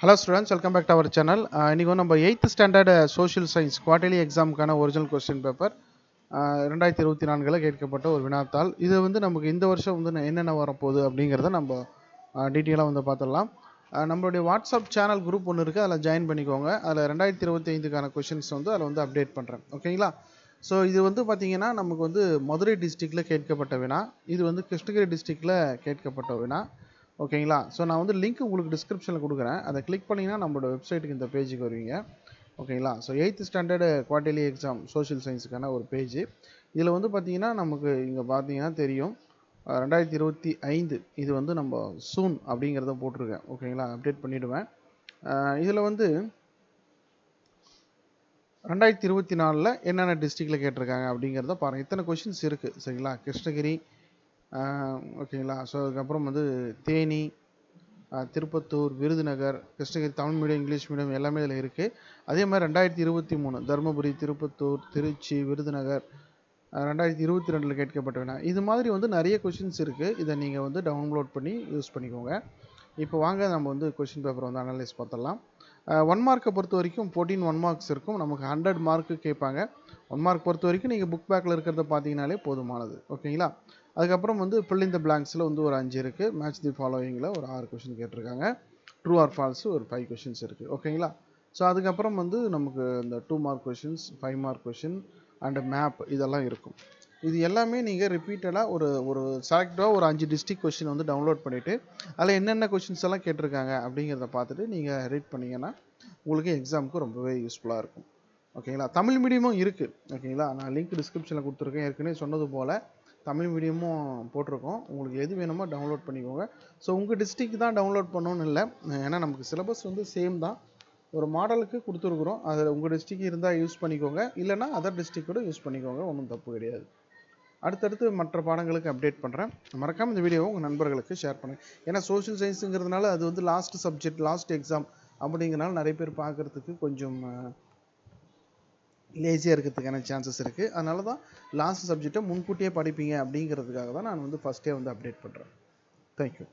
Hello students, welcome back to our channel. இன்னைக்கு நம்ம 8th standard social science quarterly examக்கான original question paper 2024ல கேட்கப்பட்ட ஒரு வினாத்தாள். இது வந்து நமக்கு இந்த வருஷம் வந்து என்னென்ன வரப்போகுது அப்படிங்கறத நம்ம டீடைலா வந்து பார்த்தறலாம். நம்மளுடைய வாட்ஸ்அப் சேனல் குரூப் ஒன்னு இருக்கு, அதில் ஜாயின் பண்ணிக்கோங்க. அதில் 2025க்கான கொஸ்டின்ஸ் வந்து அதில் வந்து அப்டேட் பண்ணுறேன். ஓகேங்களா? ஸோ இது வந்து பார்த்தீங்கன்னா நமக்கு வந்து மதுரை டிஸ்ட்ரிக்டில் கேட்கப்பட்ட வினா, இது வந்து கிருஷ்ணகிரி டிஸ்ட்ரிக்டில் கேட்கப்பட்ட வினா. ஓகேங்களா? ஸோ நான் வந்து லிங்க் உங்களுக்கு டிஸ்கிரிப்ஷனில் கொடுக்குறேன், அதை கிளிக் பண்ணிங்கன்னா நம்மளோட வெப்சைட்டுக்கு இந்த பேஜுக்கு வருவீங்க. ஓகேங்களா? So 8th standard quarterly exam social சயின்ஸுக்கான ஒரு பேஜ். இதில் வந்து பார்த்தீங்கன்னா நமக்கு இங்கே பார்த்தீங்கன்னா தெரியும் 2025 இது வந்து நம்ம சூன் அப்படிங்கிறத போட்டிருக்கேன். ஓகேங்களா? அப்டேட் பண்ணிவிடுவேன். இதில் வந்து 2024ல் என்னென்ன டிஸ்ட்ரிக்டில் கேட்டிருக்காங்க அப்படிங்கிறத பாருங்கள். இத்தனை கொஷின்ஸ் இருக்குது. சரிங்களா? கிருஷ்ணகிரி, ஓகேங்களா? ஸோ அதுக்கப்புறம் வந்து Theni, Tirupattur, Virudhunagar, Krishnagiri Tamil medium, English medium எல்லாமே இதில் இருக்குது. அதே மாதிரி 2023 தருமபுரி, திருப்பத்தூர், திருச்சி, விருதுநகர் 2022ல் கேட்கப்பட்ட வினா. இது மாதிரி வந்து நிறைய கொஷின்ஸ் இருக்குது. இதை நீங்கள் வந்து டவுன்லோட் பண்ணி யூஸ் பண்ணிக்கோங்க. இப்போ வாங்க நம்ம வந்து கொஷின் பேப்பர் வந்து அனலைஸ் பார்த்துடலாம். 1 மார்க்கை பொறுத்த வரைக்கும் 14 1 மார்க்ஸ் இருக்கும். நமக்கு 100 மார்க்கு கேட்பாங்க. 1 மார்க் பொறுத்த வரைக்கும் நீங்கள் புக் பேக்கில் இருக்கிறத பார்த்தீங்கனாலே போதுமானது. ஓகேங்களா? அதுக்கப்புறம் வந்து ஃபில் இன் த பிளாங்க்ஸில் வந்து ஒரு 5 இருக்குது. மேட்ச் தி ஃபாலோவிங்கில் ஒரு 6 கொஷின் கேட்டிருக்காங்க. ட்ரூ ஆர் ஃபால்ஸ் ஒரு 5 கொஷின்ஸ் இருக்குது. ஓகேங்களா? ஸோ அதுக்கப்புறம் வந்து நமக்கு இந்த 2 mark questions, 5 mark question and map இதெல்லாம் இருக்கும். இது எல்லாமே நீங்கள் ரிப்பீட்டடாக ஒரு செலக்டாக ஒரு 5 டிஸ்ட்ரிக்ட் கொஷின் வந்து டவுன்லோட் பண்ணிவிட்டு அதில் என்னென்ன கொஷின்ஸ் எல்லாம் கேட்டிருக்காங்க அப்படிங்கிறத பார்த்துட்டு நீங்கள் ரீட் பண்ணிங்கன்னா உங்களுக்கு எக்ஸாமுக்கு ரொம்பவே யூஸ்ஃபுல்லாக இருக்கும். ஓகேங்களா? தமிழ் மீடியமும் இருக்குது. ஓகேங்களா? நான் லிங்க் டிஸ்கிரிப்ஷனில் கொடுத்துருக்கேன். ஏற்கனவே சொன்னது போல் தமிழ் மீடியமும் போட்டிருக்கோம். உங்களுக்கு எது வேணுமோ டவுன்லோட் பண்ணிக்கோங்க. ஸோ உங்கள் டிஸ்ட்ரிக்ட் தான் டவுன்லோட் பண்ணணும்னு இல்லை, ஏன்னா நமக்கு சிலபஸ் வந்து சேம் தான். ஒரு மாடலுக்கு கொடுத்துருக்குறோம். அதில் உங்கள் டிஸ்ட்ரிக்ட் இருந்தால் யூஸ் பண்ணிக்கோங்க, இல்லைனா அதர் டிஸ்ட்ரிக்டோட யூஸ் பண்ணிக்கோங்க. ஒன்றும் தப்பு கிடையாது. அடுத்தடுத்து மற்ற பாடங்களுக்கு அப்டேட் பண்ணுறேன். மறக்காமல் இந்த வீடியோவை உங்கள் நண்பர்களுக்கு ஷேர் பண்ணுங்கள். ஏன்னா சோஷியல் சயின்ஸுங்கிறதுனால அது வந்து லாஸ்ட் சப்ஜெக்ட், லாஸ்ட் எக்ஸாம் அப்படிங்கிறனால நிறைய பேர் பார்க்குறதுக்கு கொஞ்சம் லேசியாக இருக்கிறதுக்கான சான்சஸ் இருக்குது. அதனால தான் லாஸ்ட் சப்ஜெக்டை முன்கூட்டியே படிப்பீங்க அப்படிங்கிறதுக்காக தான் நான் வந்து ஃபஸ்ட்டே வந்து அப்டேட் பண்ணுறேன். தேங்க்யூ.